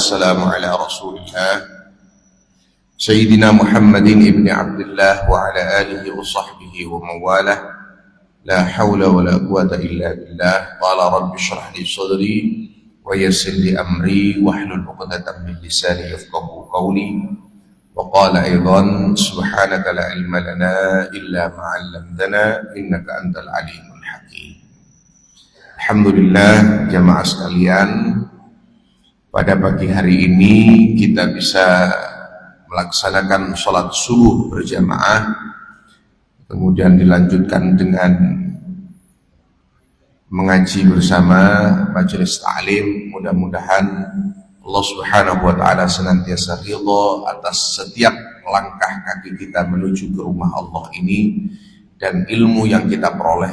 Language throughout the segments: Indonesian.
Assalamu ala Rasulillah Sayyidina Muhammadin ibn Abdullah wa ala alihi wa sahbihi wa mawalah. La hawla wa la quwata illa billah. Qala rabbi shrah li sadri wa yassir li amri wahlul 'uqdatam min lisani yafqahu qawli. Wa qala aidan subhanaka la ilma lana illa ma 'allamtana innaka antal alimul hakim. Alhamdulillah jamaah sekalian, pada pagi hari ini kita bisa melaksanakan sholat subuh berjamaah, kemudian dilanjutkan dengan mengaji bersama majelis ta'lim. Mudah-mudahan Allah Subhanahu wa ta'ala senantiasa ridha atas setiap langkah kaki kita menuju ke rumah Allah ini, dan ilmu yang kita peroleh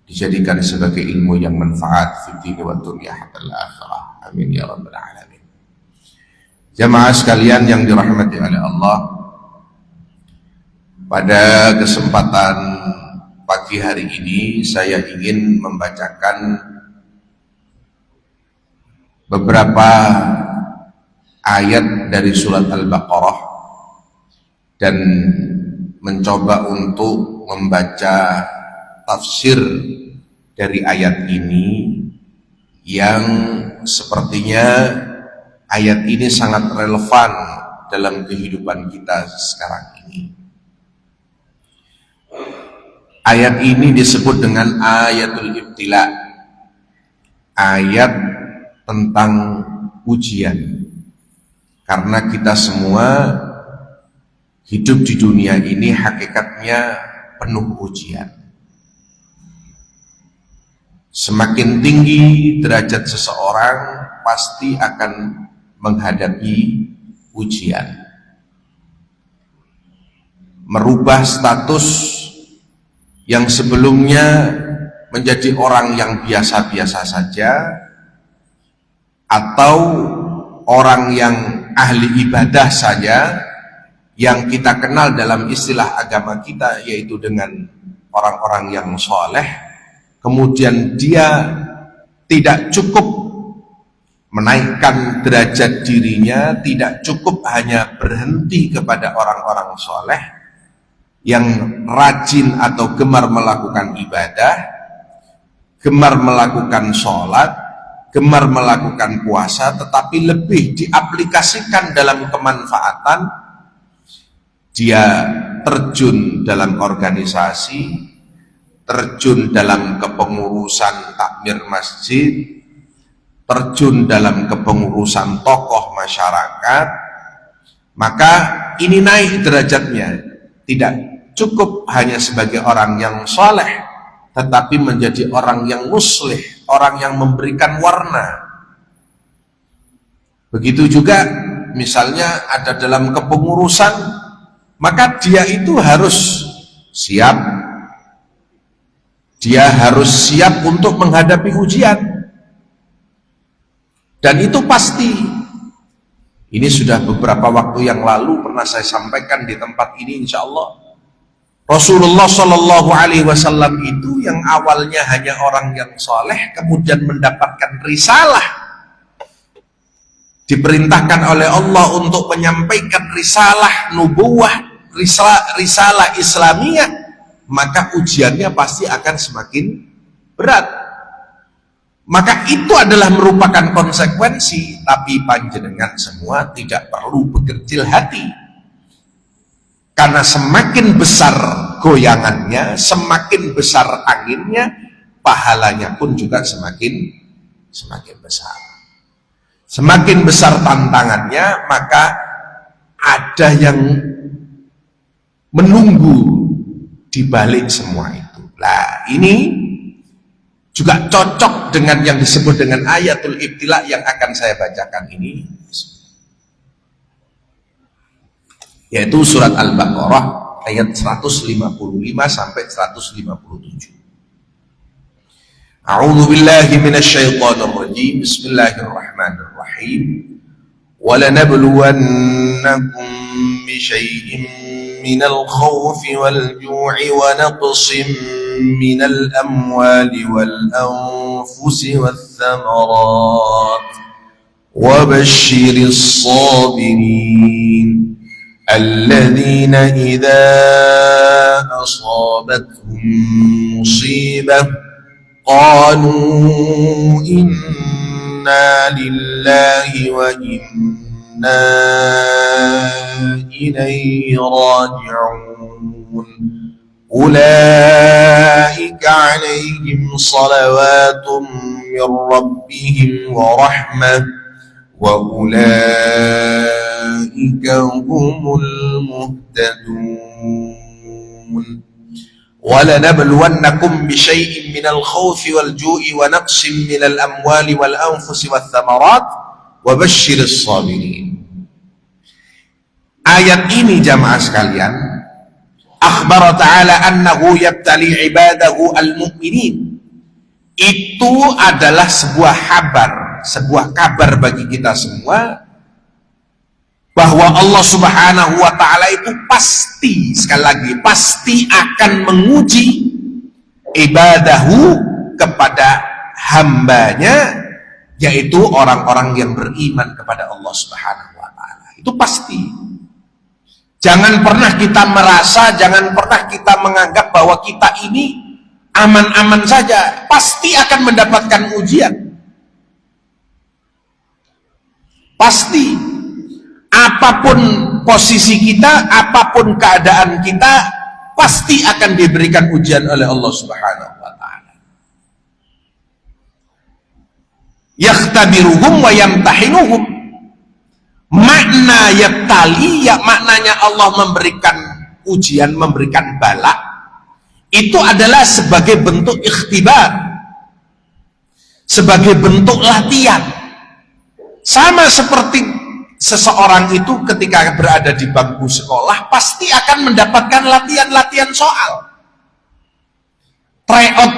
dijadikan sebagai ilmu yang manfaat fi dini wa dunya hatta al-akhirah. Amin ya rabbal alamin. Jamaah sekalian yang dirahmati oleh Allah, pada kesempatan pagi hari ini saya ingin membacakan beberapa ayat dari surat Al-Baqarah dan mencoba untuk membaca tafsir dari ayat ini yang sepertinya ayat ini sangat relevan dalam kehidupan kita sekarang ini. Ayat ini disebut dengan ayatul ibtila, ayat tentang ujian. Karena kita semua hidup di dunia ini hakikatnya penuh ujian. Semakin tinggi derajat seseorang, pasti akan menghadapi ujian. Merubah status yang sebelumnya menjadi orang yang biasa-biasa saja, atau orang yang ahli ibadah saja, yang kita kenal dalam istilah agama kita yaitu dengan orang-orang yang soleh. Kemudian dia tidak cukup menaikkan derajat dirinya, tidak cukup hanya berhenti kepada orang-orang soleh yang rajin atau gemar melakukan ibadah, gemar melakukan sholat, gemar melakukan puasa, tetapi lebih diaplikasikan dalam kemanfaatan. Dia terjun dalam organisasi, terjun dalam kepengurusan takmir masjid, terjun dalam kepengurusan tokoh masyarakat, maka ini naik derajatnya. Tidak cukup hanya sebagai orang yang soleh, tetapi menjadi orang yang muslih, orang yang memberikan warna. Begitu juga misalnya ada dalam kepengurusan, maka dia itu harus siap. Dia harus siap untuk menghadapi ujian. Dan itu pasti. Ini sudah beberapa waktu yang lalu pernah saya sampaikan di tempat ini, insya Allah. Rasulullah Shallallahu Alaihi Wasallam itu yang awalnya hanya orang yang soleh, kemudian mendapatkan risalah, diperintahkan oleh Allah untuk menyampaikan risalah nubuwah, risalah Islamiyah, maka ujiannya pasti akan semakin berat. Maka itu adalah merupakan konsekuensi, tapi panjenengan semua tidak perlu berkecil hati. Karena semakin besar goyangannya, semakin besar anginnya, pahalanya pun juga semakin besar. Semakin besar tantangannya, maka ada yang menunggu di balik semua itu. Nah, ini juga cocok dengan yang disebut dengan ayatul ibtila yang akan saya bacakan ini, yaitu surat Al-Baqarah ayat 155 sampai 157. A'udzu billahi minasyaitonir rajim. Bismillahirrahmanirrahim. Wa lanabluwannakum bi syai'in minal khawfi wal ju'i wa naqsim minal amwali wal anfusi wath thamarat وبشر الصابرين الذين إذا أصابتهم مصيبة قالوا إنا لله وإنا إليه راجعون أولئك عليهم صلوات من ربهم ورحمة وأولئك هم المهتدون ولنبلونكم بشيء من الخوف والجوع ونقص من الأموال والأنفس والثمرات وبشر الصابرين. Ayat ini jamaah sekalian, akhbar ta'ala annahu yabtali ibadahu al-mu'minin. Itu adalah sebuah kabar bagi kita semua bahwa Allah Subhanahu wa ta'ala itu pasti, sekali lagi, pasti akan menguji ibadahu kepada hambanya, yaitu orang-orang yang beriman kepada Allah Subhanahu wa ta'ala. Itu pasti. Jangan pernah kita merasa, jangan pernah kita menganggap bahwa kita ini aman-aman saja. Pasti akan mendapatkan ujian. Pasti. Apapun posisi kita, apapun keadaan kita, pasti akan diberikan ujian oleh Allah Subhanahu wa ta'ala. Yakhtabiruhum wa yamtahinuhum. Makna yabtali, ya maknanya Allah memberikan ujian, memberikan bala, itu adalah sebagai bentuk ikhtibar, sebagai bentuk latihan. Sama seperti seseorang itu ketika berada di bangku sekolah pasti akan mendapatkan latihan-latihan soal, tryout,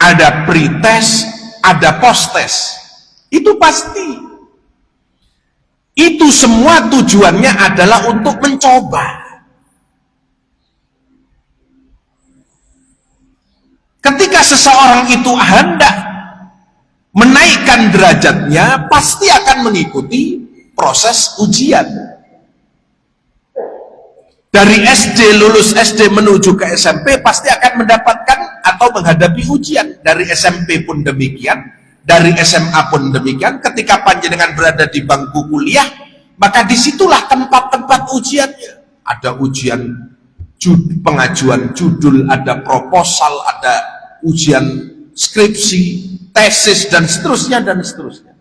ada pre-test, ada post-test, itu pasti. Itu semua tujuannya adalah untuk mencoba. Ketika seseorang itu hendak menaikkan derajatnya, pasti akan mengikuti proses ujian. Dari SD, lulus SD menuju ke SMP, pasti akan mendapatkan atau menghadapi ujian. Dari SMP pun demikian, dari SMA pun demikian. Ketika panjenengan berada di bangku kuliah, maka disitulah tempat-tempat ujiannya. Ada ujian pengajuan judul, ada proposal, ada ujian skripsi, tesis, dan seterusnya, dan seterusnya.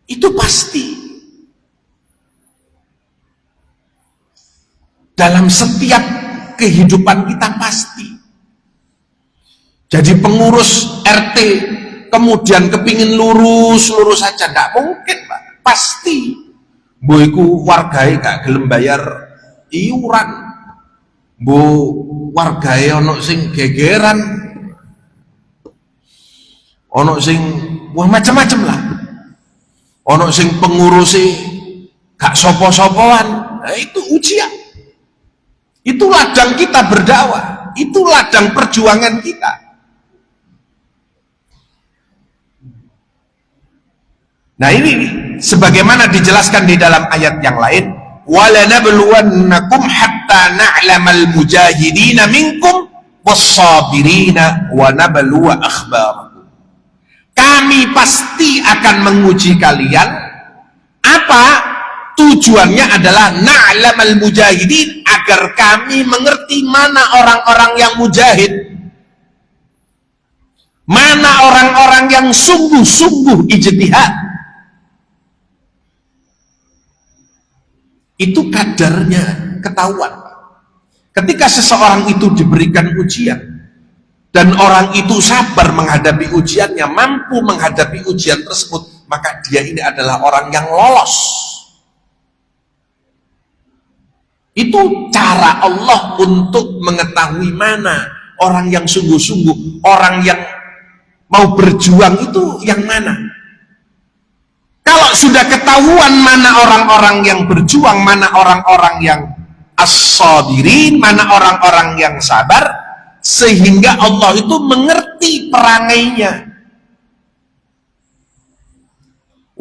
Itu pasti. Dalam setiap kehidupan kita pasti. Jadi pengurus RT kemudian kepingin lurus saja, tidak mungkin, Pak. Pasti boiku wargai gak gelem bayar iuran, bu wargai ono sing gegeran, ono sing wah macam-macam lah, ono sing pengurusi gak sopo-sopoan. Nah, itu ujian. Itu ladang kita berdakwah, itu ladang perjuangan kita. Nah ini sebagaimana dijelaskan di dalam ayat yang lain, walanabluwannakum hatta na'lamal mujahidina minkum was-sabirina wa nabluwa akhbarakum. Kami pasti akan menguji kalian. Apa tujuannya? Adalah na'lamal mujahidin, agar kami mengerti mana orang-orang yang mujahid, mana orang-orang yang sungguh-sungguh ijtihad. Itu kadarnya ketahuan. Ketika seseorang itu diberikan ujian dan orang itu sabar menghadapi ujiannya, mampu menghadapi ujian tersebut, maka dia ini adalah orang yang lolos. Itu cara Allah untuk mengetahui mana orang yang sungguh-sungguh, orang yang mau berjuang itu yang mana. Kalau sudah ketahuan mana orang-orang yang berjuang, mana orang-orang yang as-sabirin, mana orang-orang yang sabar, sehingga Allah itu mengerti perangainya.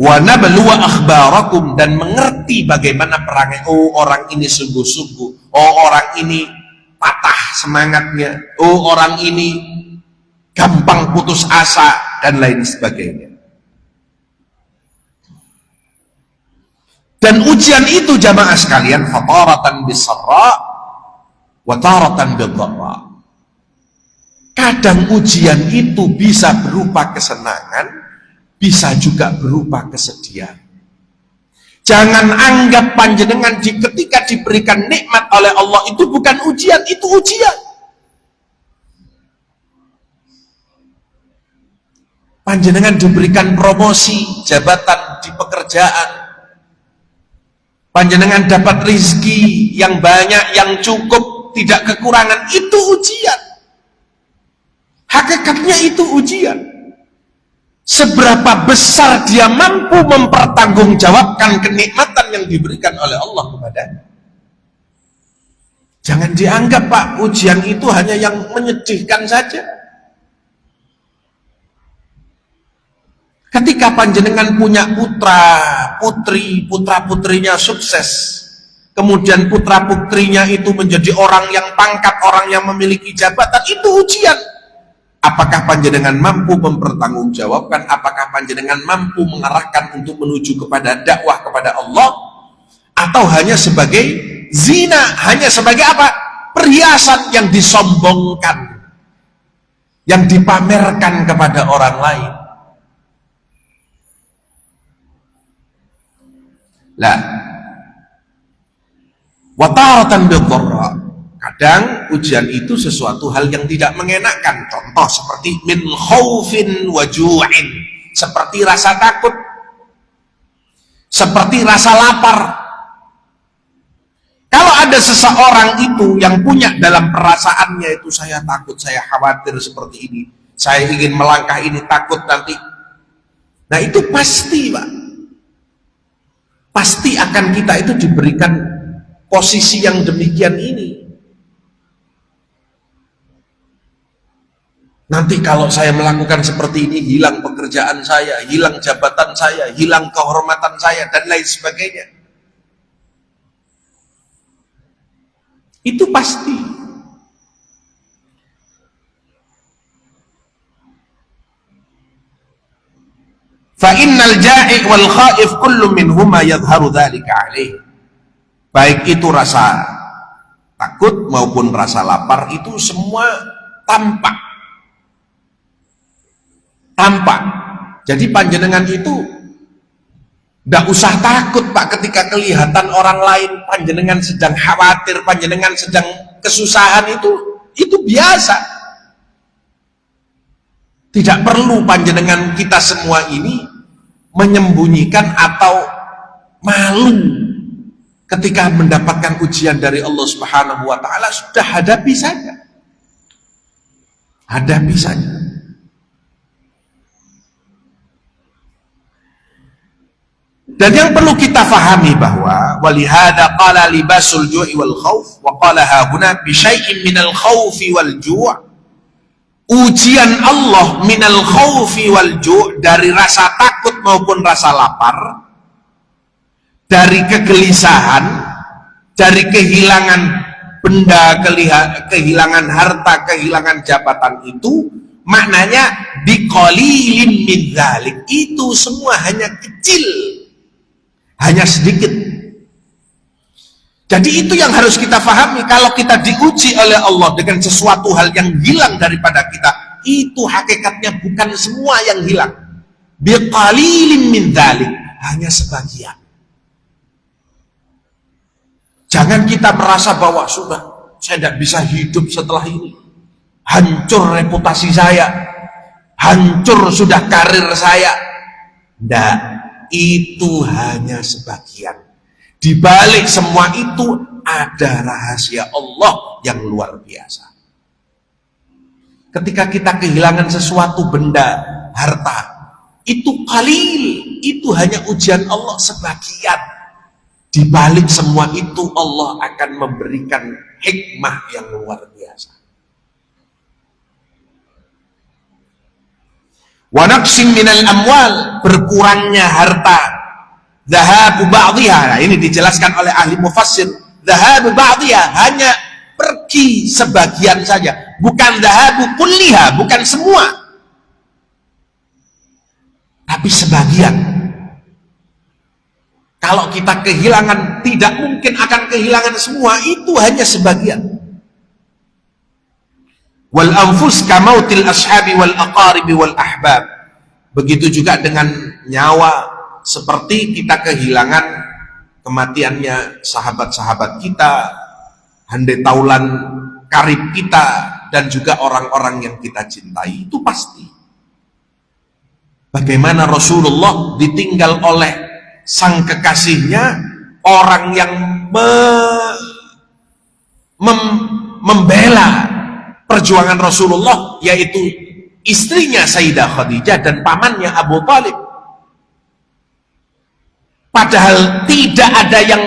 Wa nabluwa akhbarakum, dan mengerti bagaimana perangai. Oh, orang ini sungguh-sungguh. Oh, orang ini patah semangatnya. Oh, orang ini gampang putus asa, dan lain sebagainya. Dan ujian itu jamaah sekalian, fataratan bisarra wa taratan bidharra. Kadang ujian itu bisa berupa kesenangan, bisa juga berupa kesedihan. Jangan anggap panjenengan ketika diberikan nikmat oleh Allah itu bukan ujian, itu ujian. Panjenengan diberikan promosi, jabatan di pekerjaan. Panjenengan dapat rizki yang banyak, yang cukup, tidak kekurangan, itu ujian. Hakikatnya itu ujian. Seberapa besar dia mampu mempertanggungjawabkan kenikmatan yang diberikan oleh Allah kepadanya. Jangan dianggap, Pak, ujian itu hanya yang menyedihkan saja. Ketika panjenengan punya putra-putrinya sukses, kemudian putra-putrinya itu menjadi orang yang pangkat, orang yang memiliki jabatan, itu ujian. Apakah panjenengan mampu mempertanggungjawabkan? Apakah panjenengan mampu mengarahkan untuk menuju kepada dakwah kepada Allah? Atau hanya sebagai zina, hanya sebagai apa? Perhiasan yang disombongkan, yang dipamerkan kepada orang lain. Lah, wataratan bidharra. Kadang ujian itu sesuatu hal yang tidak mengenakan. Contoh seperti min khaufin wa ju'in, seperti rasa takut, seperti rasa lapar. Kalau ada seseorang itu yang punya dalam perasaannya itu, saya takut, saya khawatir seperti ini, saya ingin melangkah ini, takut nanti. Nah itu pasti, Pak, pasti akan kita itu diberikan posisi yang demikian ini. Nanti kalau saya melakukan seperti ini, hilang pekerjaan saya, hilang jabatan saya, hilang kehormatan saya, dan lain sebagainya. Itu pasti. Fa innal ja'i wal khaif kullu minhuma yadhharu dzalika alaih. Baik itu rasa takut maupun rasa lapar, itu semua tampak. Jadi panjenengan itu tidak usah takut, Pak, ketika kelihatan orang lain panjenengan sedang khawatir, panjenengan sedang kesusahan, itu biasa. Tidak perlu panjenengan kita semua ini menyembunyikan atau malu ketika mendapatkan ujian dari Allah Subhanahu wa taala. Sudah hadapi saja. Hadapi saja. Dan yang perlu kita fahami bahwa walihada qala libasul ju'i wal khauf wa qala hahuna bi syai'in minal khaufi wal ju'. Ujian Allah minal khaufi wal ju', dari rasa takut maupun rasa lapar, dari kegelisahan, dari kehilangan benda, kehilangan harta, kehilangan jabatan, itu maknanya biqalilin min dzalik. Itu semua hanya kecil, hanya sedikit. Jadi itu yang harus kita pahami. Kalau kita diuji oleh Allah dengan sesuatu hal yang hilang daripada kita, itu hakikatnya bukan semua yang hilang. Biqalilin min dzalik, hanya sebagian. Jangan kita merasa bahwa sudah, saya tidak bisa hidup setelah ini, hancur reputasi saya, hancur sudah karir saya. Tidak, itu hanya sebagian. Di balik semua itu ada rahasia Allah yang luar biasa. Ketika kita kehilangan sesuatu benda, harta, itu qalil, itu hanya ujian Allah sebagian. Di balik semua itu Allah akan memberikan hikmah yang luar biasa. Wa naqsim minal amwal, berkurangnya harta. Dhahabu ba'dhiha, nah, ini dijelaskan oleh ahli mufassir. Dhahabu ba'dhiha, hanya pergi sebagian saja, bukan dhahabu kulliha, bukan semua, tapi sebagian. Kalau kita kehilangan, tidak mungkin akan kehilangan semua, itu hanya sebagian. Wal anfus kamautil ashabi wal aqaribi wal ahbab. Begitu juga dengan nyawa, seperti kita kehilangan kematiannya sahabat-sahabat kita, handai taulan karib kita, dan juga orang-orang yang kita cintai, itu pasti. Bagaimana Rasulullah ditinggal oleh sang kekasihnya, orang yang membela perjuangan Rasulullah, yaitu istrinya Sayyidah Khadijah dan pamannya Abu Thalib. Padahal tidak ada yang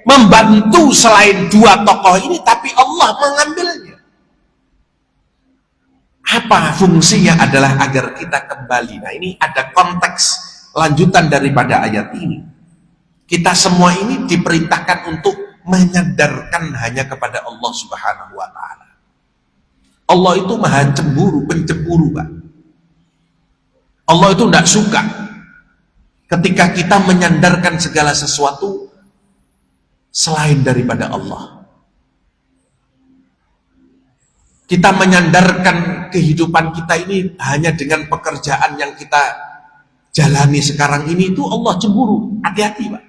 membantu selain dua tokoh ini, tapi Allah mengambilnya. Apa fungsinya? Adalah agar kita kembali. Nah, ini ada konteks lanjutan daripada ayat ini. Kita semua ini diperintahkan untuk menyadarkan hanya kepada Allah Subhanahu wa ta'ala. Allah itu maha cemburu, pencemburu, Pak. Allah itu tidak suka ketika kita menyandarkan segala sesuatu selain daripada Allah. Kita menyandarkan kehidupan kita ini hanya dengan pekerjaan yang kita jalani sekarang ini, itu Allah cemburu. Hati-hati, Pak.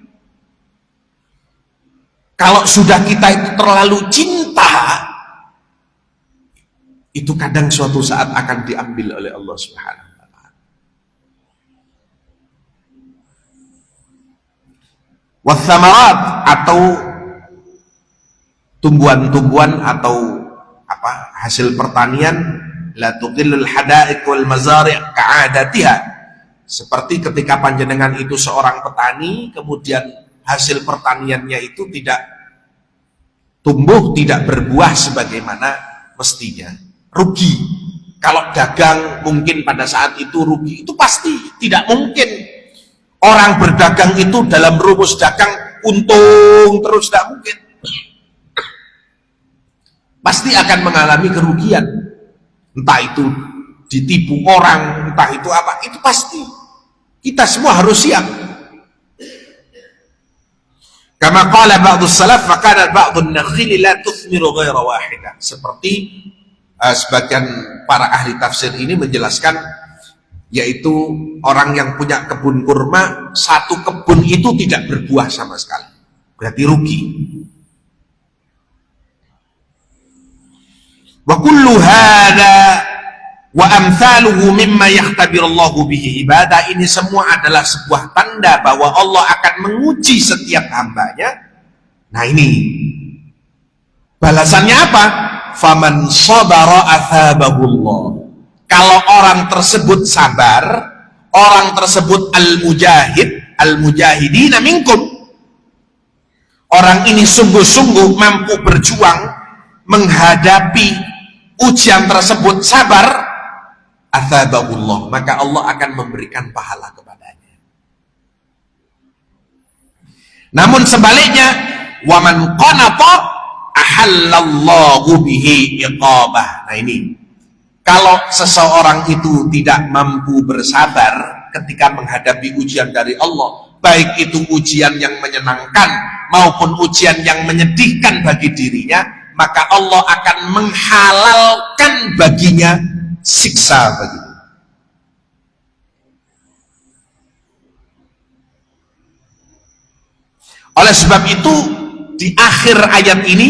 Kalau sudah kita itu terlalu cinta, itu kadang suatu saat akan diambil oleh Allah Subhanahu wa ta'ala. Wathamarat, atau tumbuhan-tumbuhan atau hasil pertanian, la tuqillul hadaiq wal mazari' ka'adatiha. Seperti ketika panjenengan itu seorang petani, kemudian hasil pertaniannya itu tidak tumbuh, tidak berbuah sebagaimana mestinya, rugi. Kalau dagang mungkin pada saat itu rugi, itu pasti tidak mungkin. Orang berdagang itu dalam rumus dagang untung terus, tidak mungkin. Pasti akan mengalami kerugian, entah itu ditipu orang, entah itu apa, itu pasti. Kita semua harus siap. Kama qala ba'du salaf, fakana ba'du nakhili la tuthmiru ghaira wahidah. Seperti sebagian para ahli tafsir ini menjelaskan, yaitu orang yang punya kebun kurma, satu kebun itu tidak berbuah sama sekali, berarti rugi. Wa kullu hadha wa amthaluhu mimma yakhtabirullahu bihi ibadah. Ini semua adalah sebuah tanda bahwa Allah akan menguji setiap hambanya. Nah, ini balasannya apa? Faman sabara athabahullah. Kalau orang tersebut sabar, orang tersebut al-mujahid, al-mujahidina minkum, orang ini sungguh-sungguh mampu berjuang menghadapi ujian tersebut, sabar, athabahullah, maka Allah akan memberikan pahala kepadanya. Namun sebaliknya, waman qanata ahallallahu bihi iqabah. Nah, ini kalau seseorang itu tidak mampu bersabar ketika menghadapi ujian dari Allah, baik itu ujian yang menyenangkan maupun ujian yang menyedihkan bagi dirinya, maka Allah akan menghalalkan baginya siksa baginya. Oleh sebab itu, di akhir ayat ini,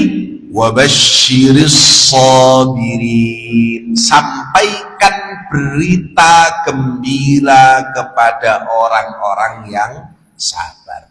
wabasyiris sabirin, sampaikan berita gembira kepada orang-orang yang sabar.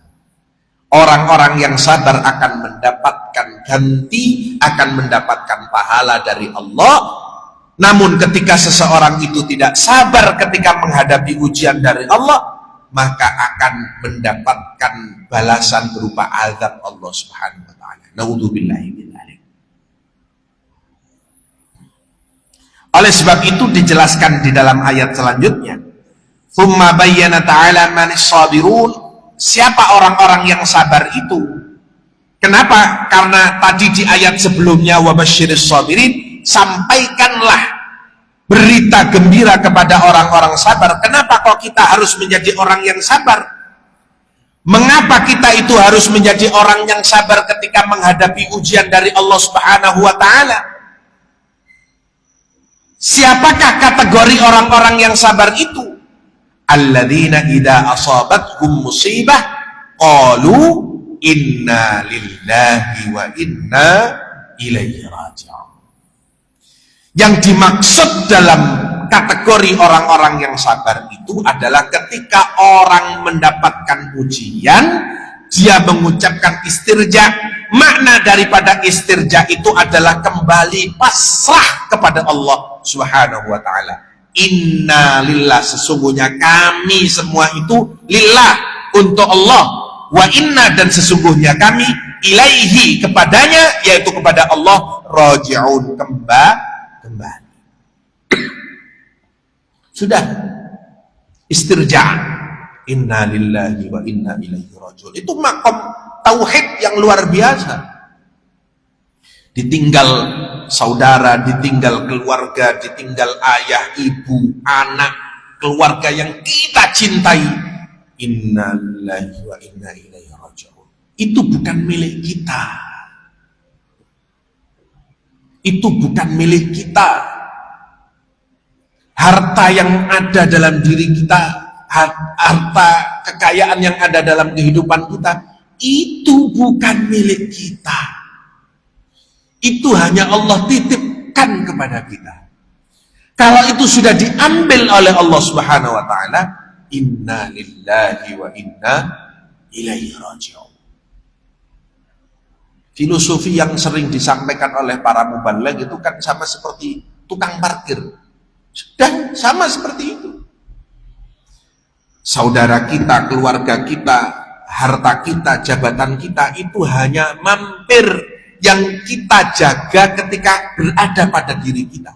Orang-orang yang sabar akan mendapatkan ganti, akan mendapatkan pahala dari Allah. Namun ketika seseorang itu tidak sabar ketika menghadapi ujian dari Allah, maka akan mendapatkan balasan berupa azab Allah Subhanahu wa ta'ala. Na'udzubillahi min dzalik. Oleh sebab itu dijelaskan di dalam ayat selanjutnya, Tsumma bayyana ta'ala manis sabirun. Siapa orang-orang yang sabar itu? Kenapa? Karena tadi di ayat sebelumnya wa basyiris sabirin, sampaikanlah berita gembira kepada orang-orang sabar. Kenapa kok kita harus menjadi orang yang sabar? Mengapa kita itu harus menjadi orang yang sabar ketika menghadapi ujian dari Allah Subhanahu wa taala? Siapakah kategori orang-orang yang sabar itu? Alladzina idza asabathum musibah qalu inna lillahi wa inna ilaihi raji'un. Yang dimaksud dalam kategori orang-orang yang sabar itu adalah ketika orang mendapatkan ujian, dia mengucapkan istirja. Makna daripada istirja itu adalah kembali pasrah kepada Allah Subhanahu wa ta'ala. Inna lillah, sesungguhnya kami semua itu lillah, untuk Allah. Wa inna, dan sesungguhnya kami ilaihi, kepadanya, yaitu kepada Allah, raji'un, kembali. Sudah istirja, inna lillahi wa inna ilaihi raji'un. Itu makom tauhid yang luar biasa. Ditinggal saudara, ditinggal keluarga, ditinggal ayah, ibu, anak, keluarga yang kita cintai. Inna lillahi wa inna ilaihi raji'un. Itu bukan milik kita. Itu bukan milik kita. Harta yang ada dalam diri kita, harta kekayaan yang ada dalam kehidupan kita, itu bukan milik kita. Itu hanya Allah titipkan kepada kita. Kalau itu sudah diambil oleh Allah Subhanahu wa ta'ala, inna lillahi wa inna ilaihi raji'un. Filosofi yang sering disampaikan oleh para mubaligh itu kan sama seperti tukang parkir. Sudah sama seperti itu. Saudara kita, keluarga kita, harta kita, jabatan kita itu hanya mampir yang kita jaga ketika berada pada diri kita.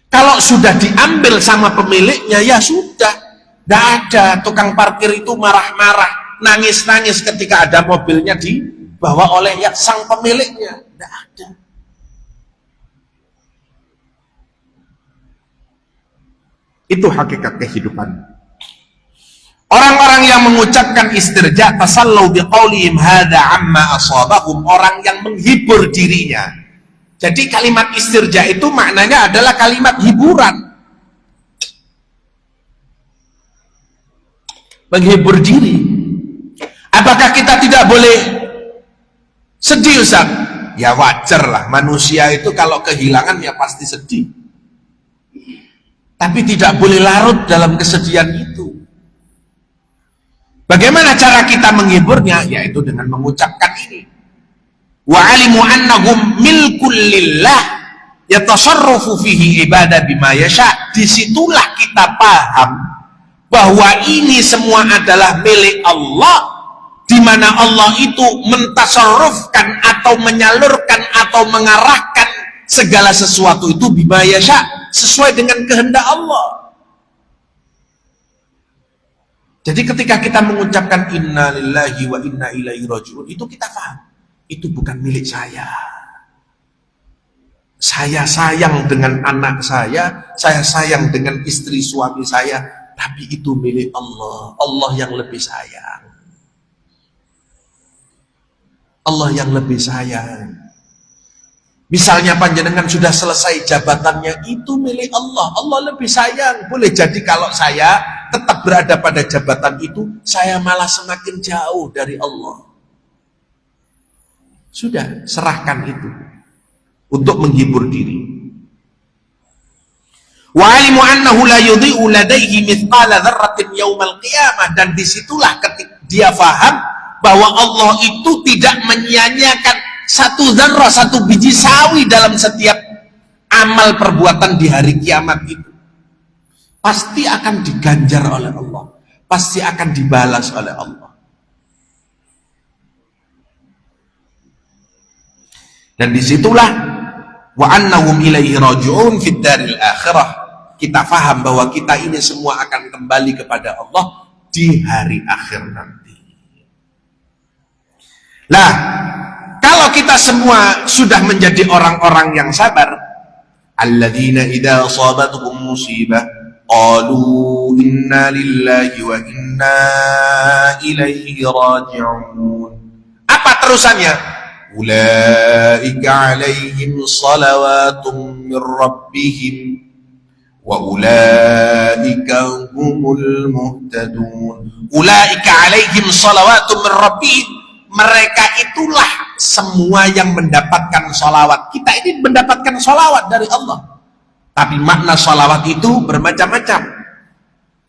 Kalau sudah diambil sama pemiliknya, ya sudah. Tidak ada tukang parkir itu marah-marah, nangis-nangis ketika ada mobilnya dibawa oleh sang pemiliknya. Tidak ada. Itu hakikat kehidupan. Orang-orang yang mengucapkan istirja, tasallau biqaulihim hadza amma asabahum, orang yang menghibur dirinya. Jadi kalimat istirja itu maknanya adalah kalimat hiburan. Menghibur diri. Apakah kita tidak boleh sedih, Ustaz? Ya wajar lah, manusia itu kalau kehilangan ya pasti sedih. Tapi tidak boleh larut dalam kesedihan itu. Bagaimana cara kita menghiburnya? Yaitu dengan mengucapkan ini. Wa alimu annahum milkul lillah yatasarrafu fihi ibadah bima yasha. Disitulah kita paham bahwa ini semua adalah milik Allah, di mana Allah itu mentasarrufkan atau menyalurkan atau mengarahkan segala sesuatu itu bima yasha, sesuai dengan kehendak Allah. Jadi ketika kita mengucapkan inna lillahi wa inna ilaihi raji'un, itu kita paham, itu bukan milik saya. Saya sayang dengan anak saya sayang dengan istri suami saya, tapi itu milik Allah. Allah yang lebih sayang. Allah yang lebih sayang. Misalnya panjenengan sudah selesai jabatannya, itu milik Allah. Allah lebih sayang. Boleh jadi kalau saya tetap berada pada jabatan itu, saya malah semakin jauh dari Allah. Sudah, serahkan itu untuk menghibur diri. Wa alimu annahu la yudhi'u ladaihi mithqala dzarratin yaumal qiyamah, dan disitulah ketika dia faham bahwa Allah itu tidak menyia-nyiakan satu zarrah, satu biji sawi dalam setiap amal perbuatan di hari kiamat itu. Pasti akan diganjar oleh Allah, pasti akan dibalas oleh Allah. Dan disitulah wa annahum ilaihi raji'un fid daril akhirah, kita faham bahwa kita ini semua akan kembali kepada Allah di hari akhir nanti. Nah, kalau kita semua sudah menjadi orang-orang yang sabar, alladzina idza asabatuhum musibah qalu inna lillahi wa inna ilaihi raji'un. Apa terusannya? Ulaika alaihim salawatun mir rabbihim wa ulaika humul muhtadun. Ulaika alaihim salawatun mir rabbihim. Mereka itulah semua yang mendapatkan salawat. Kita ini mendapatkan salawat dari Allah. Tapi makna salawat itu bermacam-macam.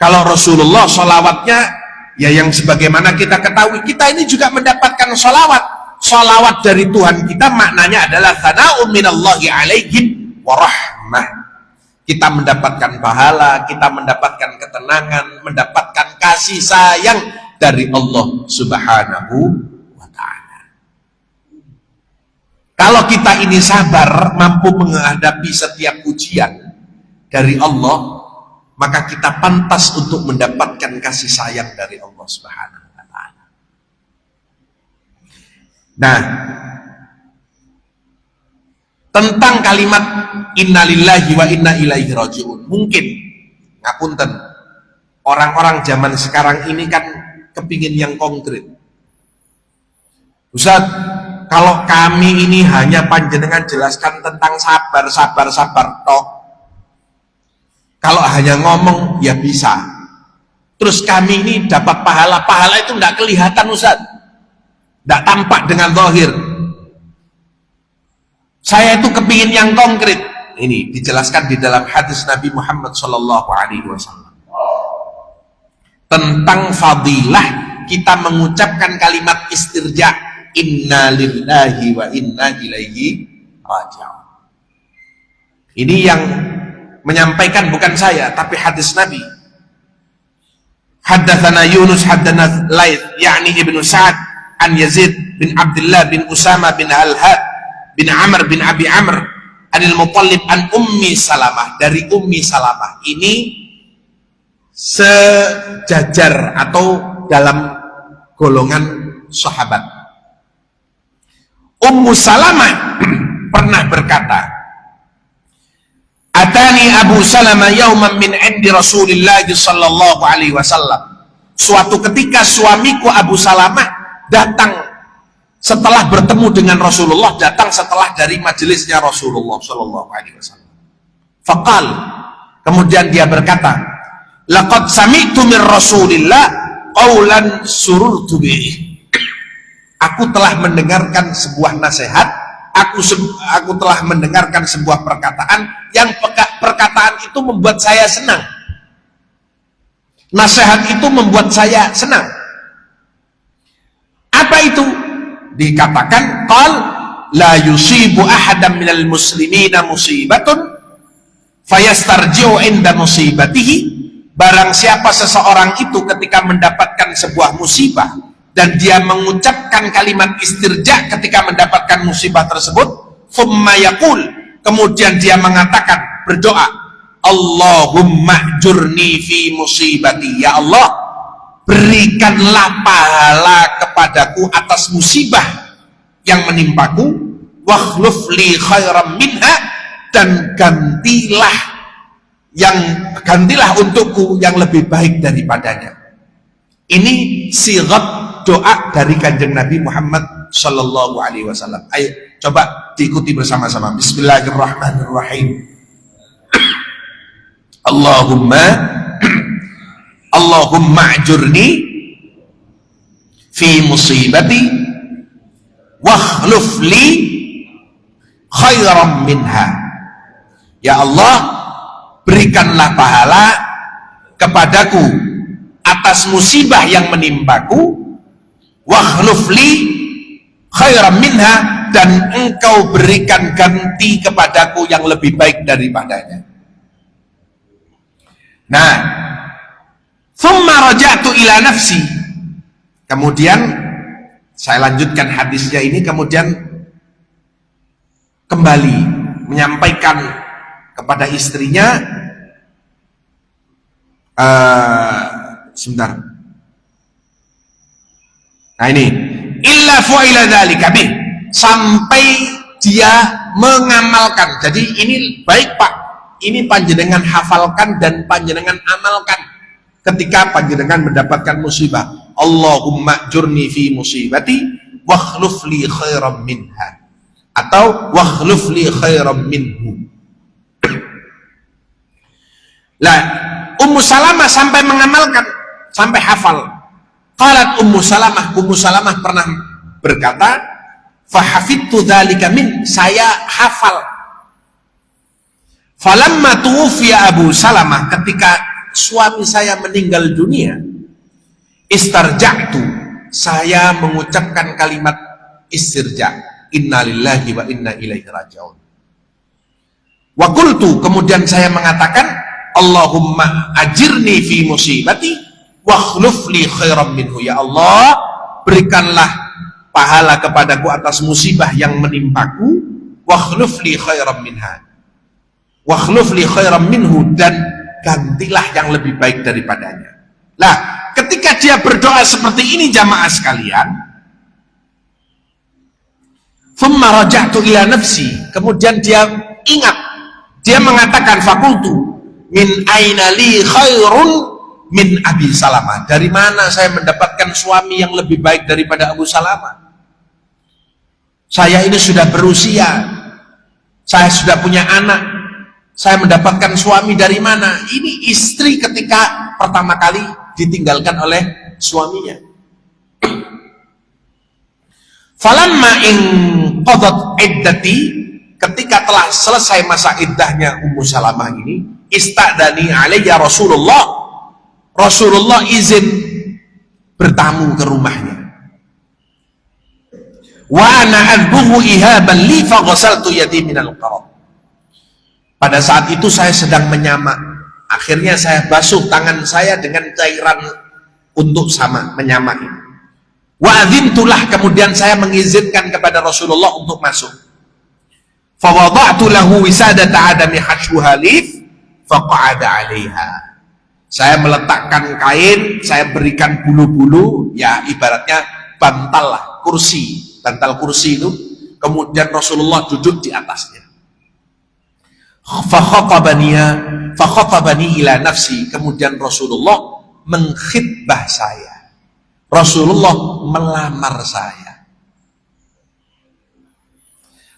Kalau Rasulullah salawatnya, ya yang sebagaimana kita ketahui, kita ini juga mendapatkan salawat. Salawat dari Tuhan kita maknanya adalah thana'u minallahi alaihim wa rahmah. Kita mendapatkan pahala, kita mendapatkan ketenangan, mendapatkan kasih sayang dari Allah Subhanahu wa ta'ala. Kalau kita ini sabar, mampu menghadapi setiap ujian dari Allah, maka kita pantas untuk mendapatkan kasih sayang dari Allah Subhanahu wa ta'ala. Nah, tentang kalimat innalillahi wa inna ilaihi raji'un, mungkin ngapunten orang-orang zaman sekarang ini kan kepingin yang konkret. Ustaz, kalau kami ini hanya panjenengan jelaskan tentang sabar toh, kalau hanya ngomong ya bisa, terus kami ini dapat pahala itu tidak kelihatan Ustaz, tidak tampak dengan zahir. Saya itu kepingin yang konkret. Ini dijelaskan di dalam hadis Nabi Muhammad SAW tentang fadilah kita mengucapkan kalimat istirja, inna lillahi wa inna ilaihi raji'un. Ini yang menyampaikan bukan saya, tapi hadis Nabi. Haddatsana Yunus haddatsana Laits yakni Ibnu Sa'ad an Yazid bin Abdullah bin Usama bin Al-Had bin Amr bin Abi Amr Anil Muttalib an Ummi Salamah, dari Ummi Salamah. Ini sejajar atau dalam golongan sahabat. Ummu Salamah pernah berkata, Atani Abu Salamah yauman min indi Rasulillah sallallahu alaihi wasallam. Suatu ketika suamiku Abu Salamah datang setelah bertemu dengan Rasulullah, datang setelah dari majelisnya Rasulullah sallallahu alaihi wasallam. Faqal, kemudian dia berkata, laqad sami'tu min Rasulillah qaulan sururtu bihi. Aku telah mendengarkan sebuah nasihat, aku telah mendengarkan sebuah perkataan yang perkataan itu membuat saya senang. Nasihat itu membuat saya senang. Apa itu? Dikatakan qal la yusibu ahadan minal muslimina musibatun fayastarji'u inda musibatihi. Barang siapa seseorang itu ketika mendapatkan sebuah musibah dan dia mengucapkan kalimat istirja ketika mendapatkan musibah tersebut, thumma yaqul, kemudian dia mengatakan, berdoa, Allahumma ajurni fi musibati, ya Allah berikanlah pahala kepadaku atas musibah yang menimpaku, wakhluf li khairam minha, dan gantilah untukku yang lebih baik daripadanya. Ini sigat doa dari kanjeng Nabi Muhammad sallallahu alaihi wasallam. Ayo coba diikuti bersama-sama. Bismillahirrahmanirrahim. Allahumma ajurni fi musibati wakhluf li khairam minha. Ya Allah, berikanlah pahala kepadaku atas musibah yang menimpaku, wakhluf li khairam minha, dan engkau berikan ganti kepadaku yang lebih baik daripadanya. Nah, thumma raja'tu ila nafsi. Kemudian saya lanjutkan hadisnya ini, kemudian kembali menyampaikan kepada istrinya Sebentar. Nah ini, illa fu'ila dzalika bih, sampai dia mengamalkan. Jadi ini baik Pak, ini panjenengan hafalkan dan panjenengan amalkan ketika panjenengan mendapatkan musibah. Allahumma jurni fi musibati wakhluf li khairam minha, atau wakhluf li khairam minhu. Lah, Ummu Salamah sampai mengamalkan, sampai hafal. Qalat Ummu Salamah pernah berkata, fahafidtu dzalika min, saya hafal. Falamma tuwfiya Abu Salamah, ketika suami saya meninggal dunia, istarja'tu, saya mengucapkan kalimat istirja, innalillahi wa inna ilaihi raji'un. Wa qultu, kemudian saya mengatakan, Allahumma ajirni fi musibati wakhluf li khairam minhu. Ya Allah, berikanlah pahala kepadaku atas musibah yang menimpaku, wakhluf li khairam minha, wakhluf li khairam minhu, dan gantilah yang lebih baik daripadanya. Lah, ketika dia berdoa seperti ini jamaah sekalian, thumma raja'tu ila nafsi, kemudian dia ingat, dia mengatakan fakultu min aina li khairun min Abi Salamah, dari mana saya mendapatkan suami yang lebih baik daripada Abu Salamah? Saya ini sudah berusia, saya sudah punya anak, saya mendapatkan suami dari mana? Ini istri ketika pertama kali ditinggalkan oleh suaminya. Falamma in qadat iddati, ketika telah selesai masa iddahnya Ummu Salamah ini, istadani alayya Rasulullah izin bertamu ke rumahnya. Wa ana adbuhu ihaban li faghasaltu yadi minal qarad. Pada saat itu saya sedang menyamak, akhirnya saya basuh tangan saya dengan cairan untuk sama menyamak ini. Wa adzintulah, kemudian saya mengizinkan kepada Rasulullah untuk masuk. Fa wada'tu lahu wisadata adami hashwuha lif faqa'ada 'alaiha. Saya meletakkan kain, saya berikan bulu-bulu, ya ibaratnya bantal lah, kursi, bantal kursi itu, kemudian Rasulullah duduk di atasnya. Fakhatabani ila nafsi, kemudian Rasulullah mengkhitbah saya, Rasulullah melamar saya.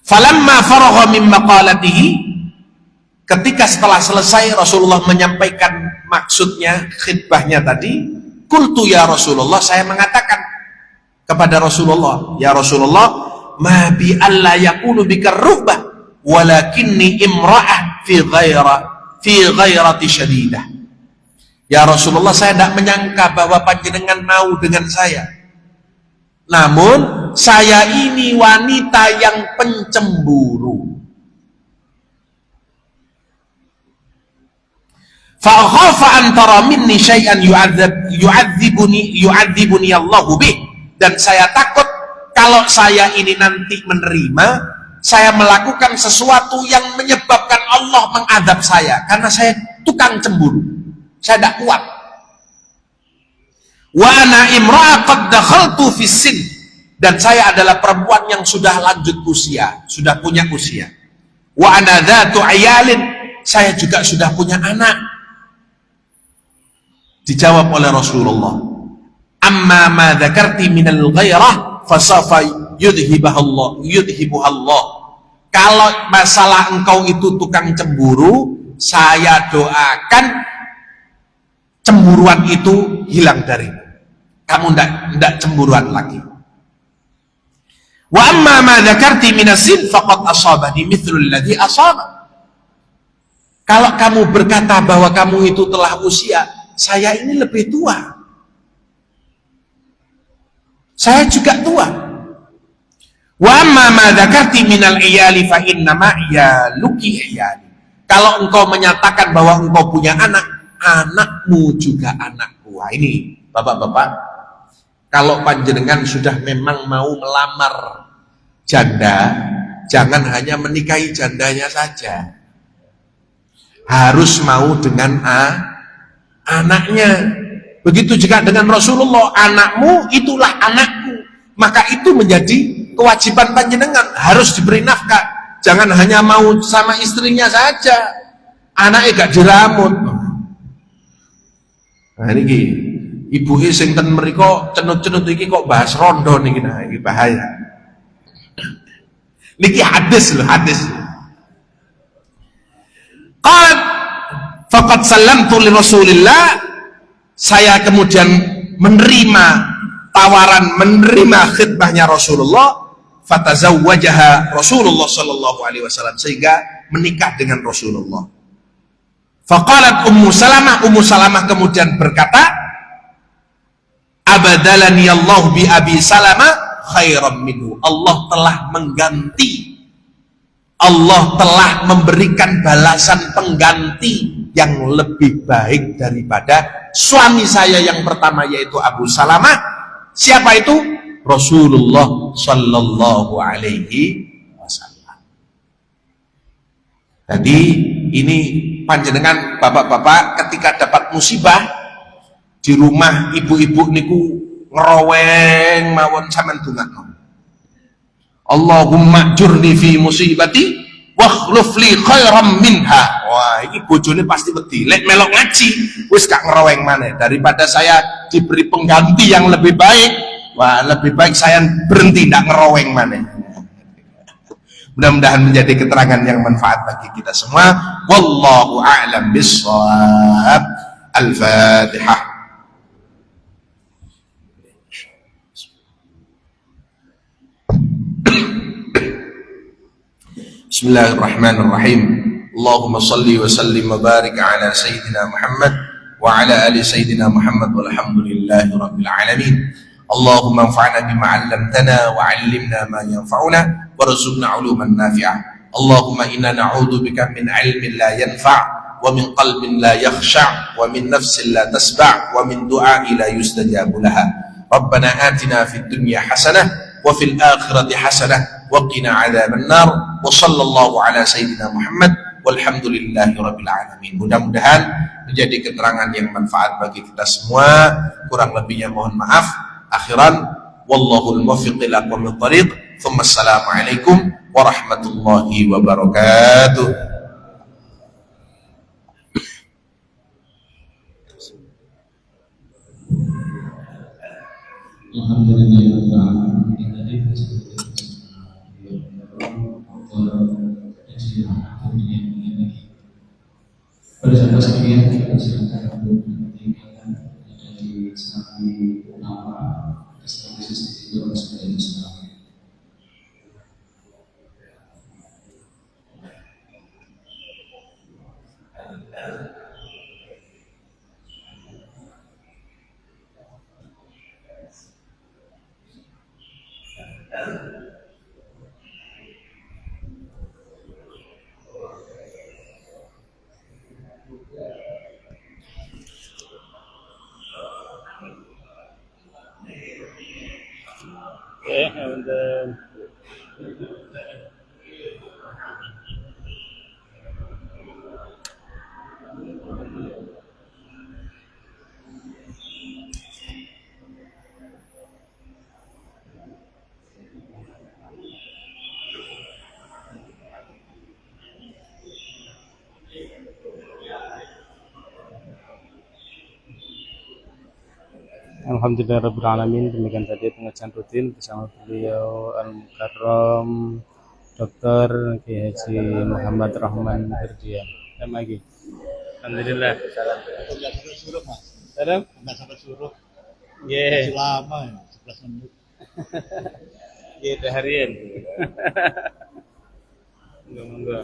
Falamma faragha min maqalatihi, ketika setelah selesai Rasulullah menyampaikan maksudnya khitbahnya tadi, qultu ya Rasulullah, saya mengatakan kepada Rasulullah, ya Rasulullah, ma bi alla yakunu bika ruhbah walakinni imra'ah fi ghairati syadidah. Ya Rasulullah, saya tidak menyangka bahwa panjenengan mau dengan saya, namun saya ini wanita yang pencemburu. Fa'akhafa an tara minni syai'an yu'adzibuni Allahu bih, dan saya takut kalau saya ini nanti menerima, saya melakukan sesuatu yang menyebabkan Allah mengadab saya, karena saya tukang cemburu, saya tidak kuat. Wa ana imra'a qad dakhaltu fis sin, dan saya adalah perempuan yang sudah lanjut usia, sudah punya usia. Wa ana dzatu ayalin, saya juga sudah punya anak. Dijawab oleh Rasulullah, amma ma dzakarti minal ghairah fasafa yudhibuhallah. Kalau masalah engkau itu tukang cemburu, saya doakan cemburuan itu hilang darimu, kamu ndak cemburuan lagi. Wa amma ma dzakarti minasin faqad asabani mithlu alladhi asaba. Kalau kamu berkata bahwa kamu itu telah usia, saya ini lebih tua, saya juga tua. Wa amma ma dzakarti minal iyali fa innama iyaluki iyali. Kalau engkau menyatakan bahwa engkau punya anak, anakmu juga anakku. Wah, ini bapak-bapak, kalau panjenengan sudah memang mau melamar janda, jangan hanya menikahi jandanya saja, harus mau dengan anaknya. Begitu juga dengan Rasulullah, anakmu itulah anakku. Maka itu menjadi kewajiban panjenengan, harus diberi nafkah. Jangan hanya mau sama istrinya saja, anaknya gak diramut. Nah ini ibu sing ten mriko cenut-cenut iki kok bahas rondo niki, nah iki bahaya. Niki hadis loh, hadis. Qad faqad sallamtu li Rasulillah, saya kemudian menerima tawaran, menerima khidmahnya Rasulullah, fatazawwajaha Rasulullah sallallahu alaihi wasallam, sehingga menikah dengan Rasulullah. Faqalat Ummu Salamah kemudian berkata, abadalani Allah bi Abi Salamah khairan minhu. Allah telah mengganti, Allah telah memberikan balasan pengganti yang lebih baik daripada suami saya yang pertama, yaitu Abu Salamah. Siapa itu? Rasulullah sallallahu alaihi wasallam. Jadi ini panjenengan bapak-bapak ketika dapat musibah di rumah ibu-ibu niku ngeroweng mawon sampean dongakno, Allahumma jurni fi musibati wa khluf li khairam minha. Wah, ini bojone pasti wedi. Lek melok ngaji wis gak ngeroweng maneh, daripada saya diberi pengganti yang lebih baik. Wah, lebih baik saya berhenti ndak ngeroweng maneh. Mudah-mudahan menjadi keterangan yang manfaat bagi kita semua. Wallahu a'lam bissawab. Al-Fatihah. Bismillahirrahmanirrahim. Allahumma salli wa sallim wa barik ala Sayyidina Muhammad wa ala ali Sayyidina Muhammad walhamdulillahi rabbil alamin. Allahumma anfa'na bima 'allamtana wa 'allimna ma yanfa'una warzuqna 'uluman nafi'ah. Allahumma inna na'udzu bika min 'ilmin la yanfa' wa min qalbin la yakhsha' wa min nafsin la tasba' wa min du'a'i la yustajabu laha. Rabbana atina fid dunya hasanah wa fil akhirati hasanah wa qina 'adzaban nar. Wa sallallahu ala sayyidina Muhammad walhamdulillahi rabbil alamin. Mudah-mudahan menjadi keterangan yang manfaat bagi kita semua. Kurang lebihnya mohon maaf. Akhiran, wallahul muwaffiq ila aqwamit thariq. Tsumma assalamu alaikum warahmatullahi wabarakatuh. Pada saat sekalian kita silakan untuk meninggalkan dari saksi nama sebagai sisi orang sebagai Islam. Okay, and Alhamdulillahirabbil alamin. Demikian tadi pengajian rutin bersama beliau Al-Mukarram Dr. Kiai Haji Muhammad Rahman Firdian. Lagi. Alhamdulillah. Salam. Enggak sampai suruh. Nggih. Lama ya, 11 menit. Nggih, harian. Monggo.